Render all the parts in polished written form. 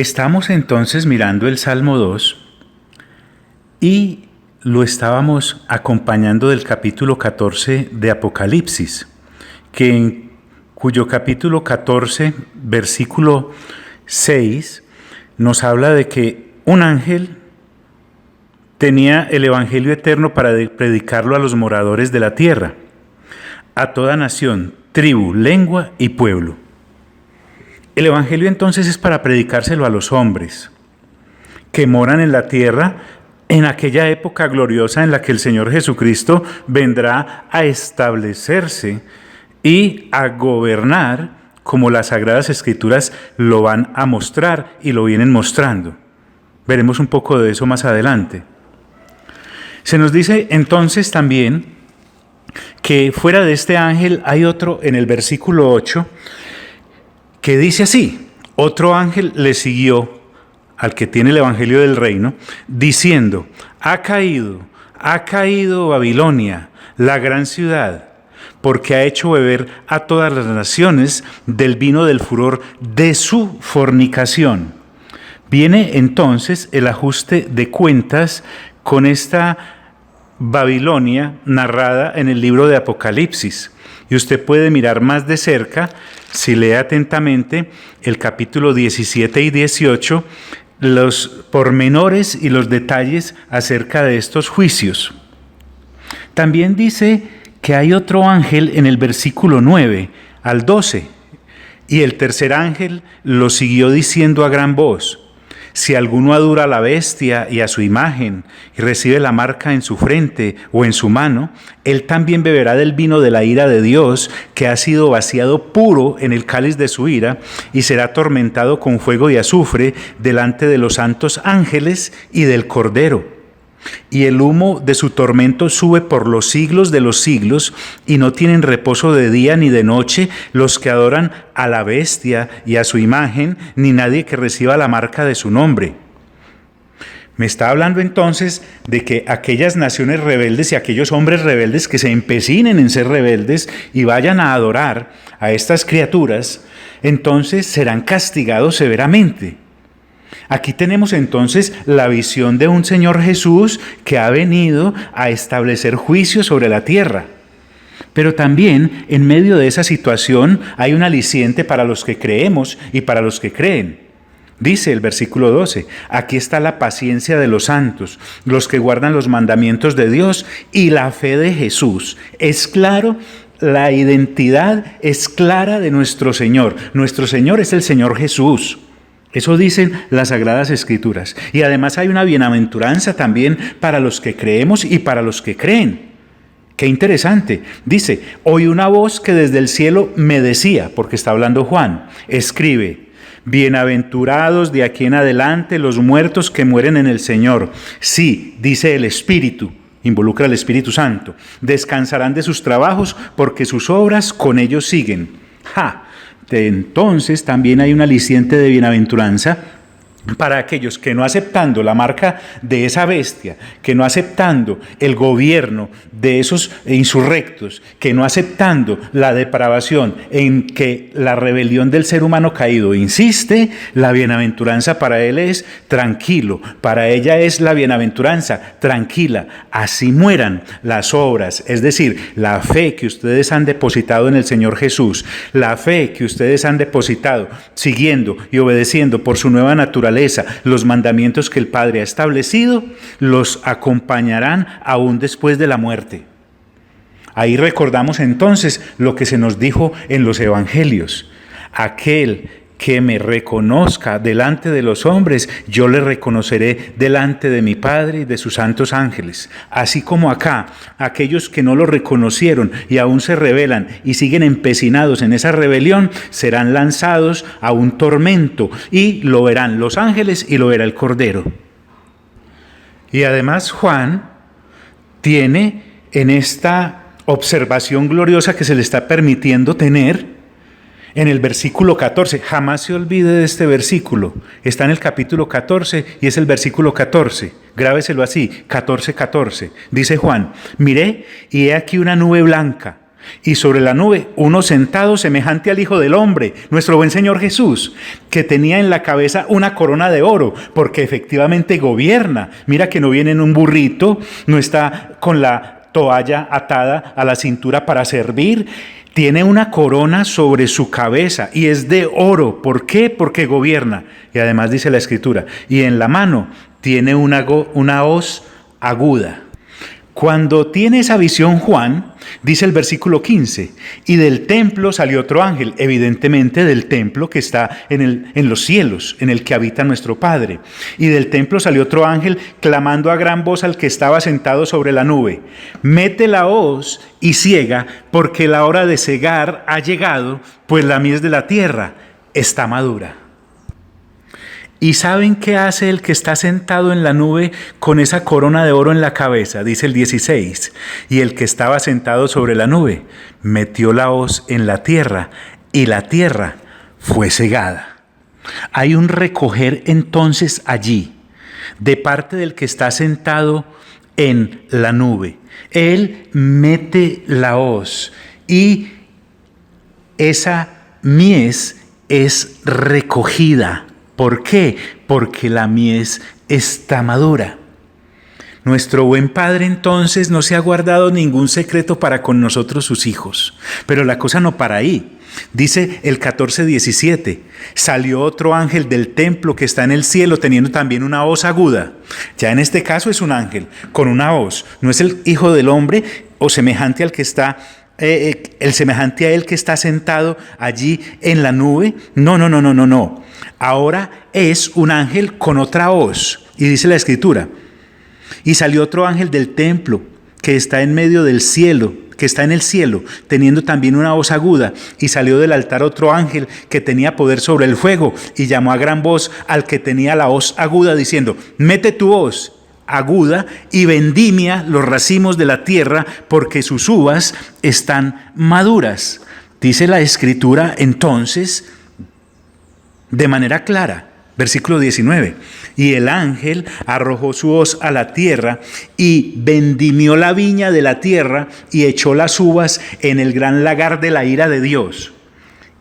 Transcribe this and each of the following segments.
Estamos entonces mirando el Salmo 2 y lo estábamos acompañando del capítulo 14 de Apocalipsis, cuyo capítulo 14, versículo 6, nos habla de que un ángel tenía el evangelio eterno para predicarlo a los moradores de la tierra, a toda nación, tribu, lengua y pueblo. El evangelio entonces es para predicárselo a los hombres que moran en la tierra en aquella época gloriosa en la que el Señor Jesucristo vendrá a establecerse y a gobernar, como las Sagradas Escrituras lo van a mostrar y lo vienen mostrando. Veremos un poco de eso más adelante. Se nos dice entonces también que fuera de este ángel hay otro en el versículo 8 que dice así: otro ángel le siguió al que tiene el evangelio del reino, diciendo: ha caído Babilonia, la gran ciudad, porque ha hecho beber a todas las naciones del vino del furor de su fornicación. Viene entonces el ajuste de cuentas con esta Babilonia narrada en el libro de Apocalipsis. Y usted puede mirar más de cerca, si lee atentamente el capítulo 17 y 18, los pormenores y los detalles acerca de estos juicios. También dice que hay otro ángel en el versículo 9 al 12, y el tercer ángel lo siguió diciendo a gran voz: si alguno adora a la bestia y a su imagen y recibe la marca en su frente o en su mano, él también beberá del vino de la ira de Dios, que ha sido vaciado puro en el cáliz de su ira, y será atormentado con fuego y azufre delante de los santos ángeles y del Cordero. Y el humo de su tormento sube por los siglos de los siglos, y no tienen reposo de día ni de noche los que adoran a la bestia y a su imagen, ni nadie que reciba la marca de su nombre. Me está hablando entonces de que aquellas naciones rebeldes y aquellos hombres rebeldes que se empecinen en ser rebeldes y vayan a adorar a estas criaturas, entonces serán castigados severamente. Aquí tenemos entonces la visión de un Señor Jesús que ha venido a establecer juicio sobre la tierra. Pero también en medio de esa situación hay un aliciente para los que creemos y para los que creen. Dice el versículo 12, aquí está la paciencia de los santos, los que guardan los mandamientos de Dios y la fe de Jesús. Es claro, la identidad es clara de nuestro Señor. Nuestro Señor es el Señor Jesús. Eso dicen las Sagradas Escrituras. Y además hay una bienaventuranza también para los que creemos y para los que creen. Qué interesante. Dice: oí una voz que desde el cielo me decía, porque está hablando Juan, escribe: bienaventurados de aquí en adelante los muertos que mueren en el Señor. Sí, dice el Espíritu, involucra al Espíritu Santo, descansarán de sus trabajos porque sus obras con ellos siguen. Entonces también hay un aliciente de bienaventuranza para aquellos que, no aceptando la marca de esa bestia, que no aceptando el gobierno de esos insurrectos, que no aceptando la depravación en que la rebelión del ser humano caído insiste, la bienaventuranza para él es tranquilo, para ella es la bienaventuranza tranquila. Así mueran las obras, es decir, la fe que ustedes han depositado en el Señor Jesús, la fe que ustedes han depositado siguiendo y obedeciendo por su nueva naturaleza los mandamientos que el Padre ha establecido, los acompañarán aún después de la muerte. Ahí recordamos entonces lo que se nos dijo en los evangelios: aquel que me reconozca delante de los hombres, yo le reconoceré delante de mi Padre y de sus santos ángeles. Así como acá, aquellos que no lo reconocieron y aún se rebelan y siguen empecinados en esa rebelión, serán lanzados a un tormento y lo verán los ángeles y lo verá el Cordero. Y además Juan tiene en esta observación gloriosa que se le está permitiendo tener, en el versículo 14, jamás se olvide de este versículo, está en el capítulo 14 y es el versículo 14, grábeselo así, 14:14, dice Juan: miré y he aquí una nube blanca, y sobre la nube uno sentado semejante al Hijo del Hombre, nuestro buen Señor Jesús, que tenía en la cabeza una corona de oro, porque efectivamente gobierna. Mira que no viene en un burrito, no está con la toalla atada a la cintura para servir. Tiene una corona sobre su cabeza y es de oro. ¿Por qué? Porque gobierna. Y además dice la Escritura, y en la mano tiene una hoz aguda. Cuando tiene esa visión Juan, dice el versículo 15, y del templo salió otro ángel, evidentemente del templo que está en los cielos, en el que habita nuestro Padre. Y del templo salió otro ángel clamando a gran voz al que estaba sentado sobre la nube: mete la hoz y ciega, porque la hora de cegar ha llegado, pues la mies de la tierra está madura. ¿Y saben qué hace el que está sentado en la nube con esa corona de oro en la cabeza? Dice el 16. Y el que estaba sentado sobre la nube metió la hoz en la tierra y la tierra fue cegada. Hay un recoger entonces allí de parte del que está sentado en la nube. Él mete la hoz y esa mies es recogida. ¿Por qué? Porque la mies está madura. Nuestro buen Padre entonces no se ha guardado ningún secreto para con nosotros sus hijos. Pero la cosa no para ahí. Dice el 14:17, salió otro ángel del templo que está en el cielo teniendo también una hoz aguda. Ya en este caso es un ángel con una hoz. No es el Hijo del Hombre o semejante al que está el semejante a él que está sentado allí en la nube. No. Ahora es un ángel con otra hoz. Y dice la Escritura, y salió otro ángel del templo que está en medio del cielo, que está en el cielo, teniendo también una hoz aguda. Y salió del altar otro ángel que tenía poder sobre el fuego, y llamó a gran voz al que tenía la hoz aguda, diciendo: mete tu hoz aguda y vendimia los racimos de la tierra, porque sus uvas están maduras. Dice la Escritura entonces de manera clara, versículo 19, y el ángel arrojó su hoz a la tierra y vendimió la viña de la tierra y echó las uvas en el gran lagar de la ira de Dios.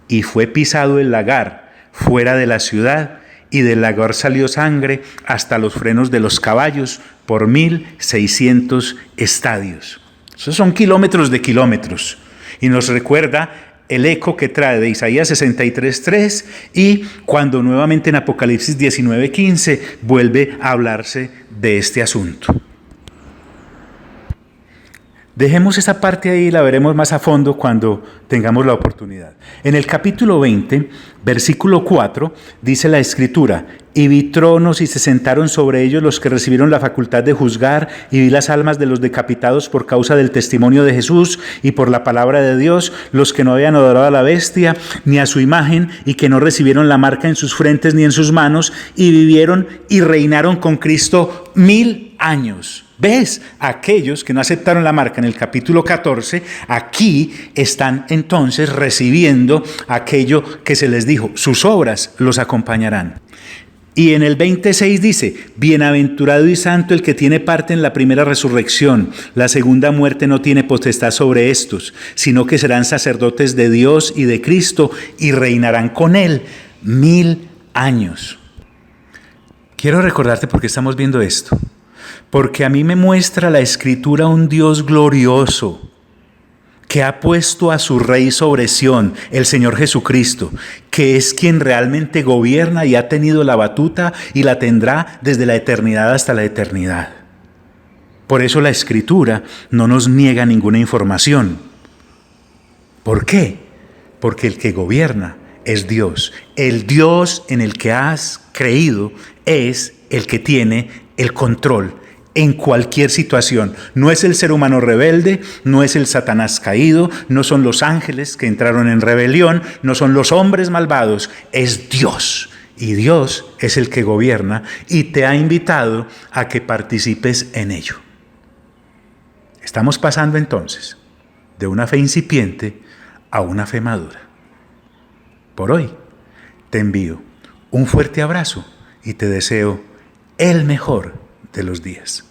Y fue pisado el lagar fuera de la ciudad, y del lagar salió sangre hasta los frenos de los caballos por 1,600 estadios. Esos son kilómetros de kilómetros. Y nos recuerda el eco que trae de Isaías 63:3 y cuando nuevamente en Apocalipsis 19:15 vuelve a hablarse de este asunto. Dejemos esa parte ahí y la veremos más a fondo cuando tengamos la oportunidad. En el capítulo 20, versículo 4, dice la Escritura: y vi tronos y se sentaron sobre ellos los que recibieron la facultad de juzgar, y vi las almas de los decapitados por causa del testimonio de Jesús y por la palabra de Dios, los que no habían adorado a la bestia ni a su imagen, y que no recibieron la marca en sus frentes ni en sus manos, y vivieron y reinaron con Cristo 1000 años. ¿Ves? Aquellos que no aceptaron la marca en el capítulo 14, aquí están entonces recibiendo aquello que se les dijo: sus obras los acompañarán. Y en el 26 dice: bienaventurado y santo el que tiene parte en la primera resurrección. La segunda muerte no tiene potestad sobre estos, sino que serán sacerdotes de Dios y de Cristo y reinarán con él 1000 años. Quiero recordarte por qué estamos viendo esto. Porque a mí me muestra la Escritura un Dios glorioso que ha puesto a su Rey sobre Sión, el Señor Jesucristo, que es quien realmente gobierna y ha tenido la batuta y la tendrá desde la eternidad hasta la eternidad. Por eso la Escritura no nos niega ninguna información. ¿Por qué? Porque el que gobierna es Dios. El Dios en el que has creído es el que tiene el control en cualquier situación. No es el ser humano rebelde, no es el Satanás caído, no son los ángeles que entraron en rebelión, no son los hombres malvados, es Dios. Y Dios es el que gobierna y te ha invitado a que participes en ello. Estamos pasando entonces de una fe incipiente a una fe madura. Por hoy te envío un fuerte abrazo y te deseo el mejor de los días.